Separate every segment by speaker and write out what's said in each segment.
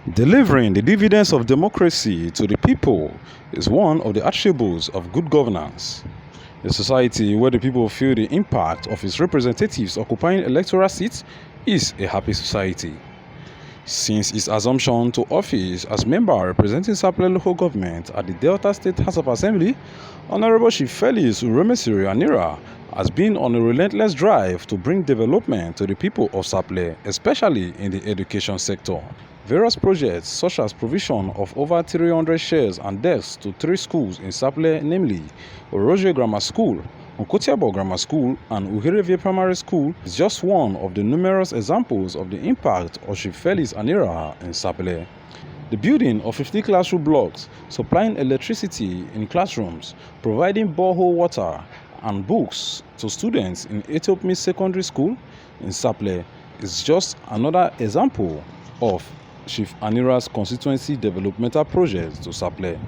Speaker 1: Delivering the dividends of democracy to the people is one of the attributes of good governance. A society where the people feel the impact of its representatives occupying electoral seats is a happy society. Since its assumption to office as member representing Sapele local government at the Delta State House of Assembly, Honorable Chief Felix Uremesiri Anirah has been on a relentless drive to bring development to the people of Sapele, especially in the education sector. Various projects such as provision of over 300 chairs and desks to 3 schools in Sapele, namely Oroje Grammar School, Nkotiabo Grammar School and Uhirevie Primary School, is just one of the numerous examples of the impact of Chief Felix Anirah in Sapele. The building of 50 classroom blocks, supplying electricity in classrooms, providing borehole water and books to students in Ethiopian Secondary School in Sapele is just another example of Chief Anirah'S Constituency developmental projects to Sapele.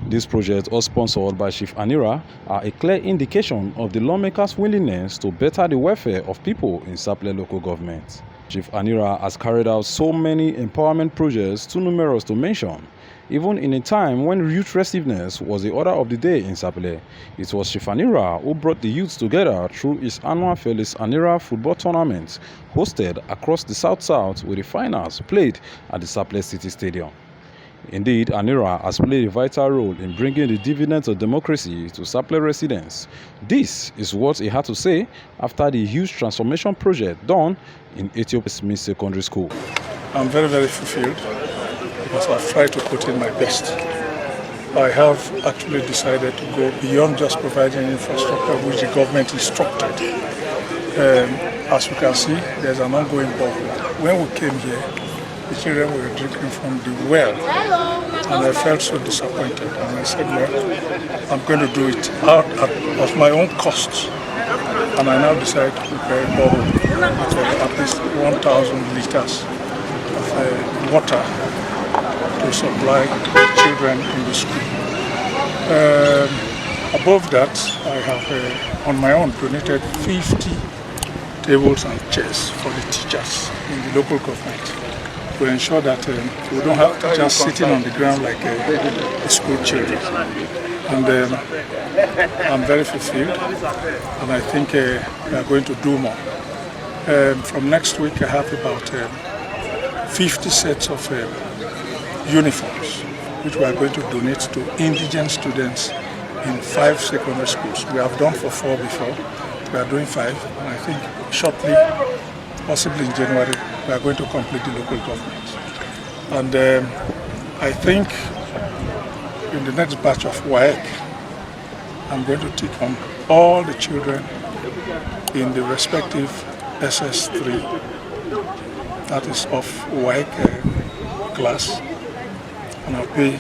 Speaker 1: These projects, all sponsored by Chief Anirah, are a clear indication of the lawmakers' willingness to better the welfare of people in Sapele local government. Chief Anirah has carried out so many empowerment projects too numerous to mention. Even in a time when youth restiveness was the order of the day in Sapele, it was Chief Anirah who brought the youths together through his annual Felix Anirah football tournament hosted across the South-South, with the finals played at the Sapele City Stadium. Indeed, Anirah has played a vital role in bringing the dividends of democracy to Sapele residents. This is what he had to say after the huge transformation project done in Ethiopia's Secondary School.
Speaker 2: I'm very, very fulfilled because I've tried to put in my best. I have actually decided to go beyond just providing infrastructure which the government instructed. As you can see, there's an ongoing borehole. When we came here, the children were drinking from the well, and I felt so disappointed. And I said, well, I'm going to do it out of my own costs. And I now decided to prepare a borehole with at least 1,000 liters of water to supply the children in the school. Above that, I have on my own donated 50 tables and chairs for the teachers in the local government, to ensure that we don't have teachers sitting on the ground like the school children. And I'm very fulfilled, and I think we are going to do more. From next week, I have about 50 sets of uniforms, which we are going to donate to indigent students in 5 secondary schools. We have done for 4 before, we are doing 5, and I think shortly, possibly in January, we are going to complete the local government. And I think in the next batch of WAEC, I'm going to take on all the children in the respective SS3, that is of WAEC class, and I'll pay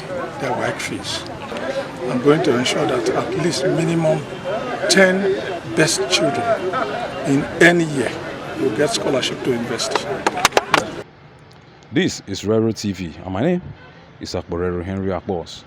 Speaker 2: their WAEC fees. I'm going to ensure that at least minimum 10 best children in any year will get scholarship to university.
Speaker 1: This is Rero TV, and my name is Akborero Henry Akbos.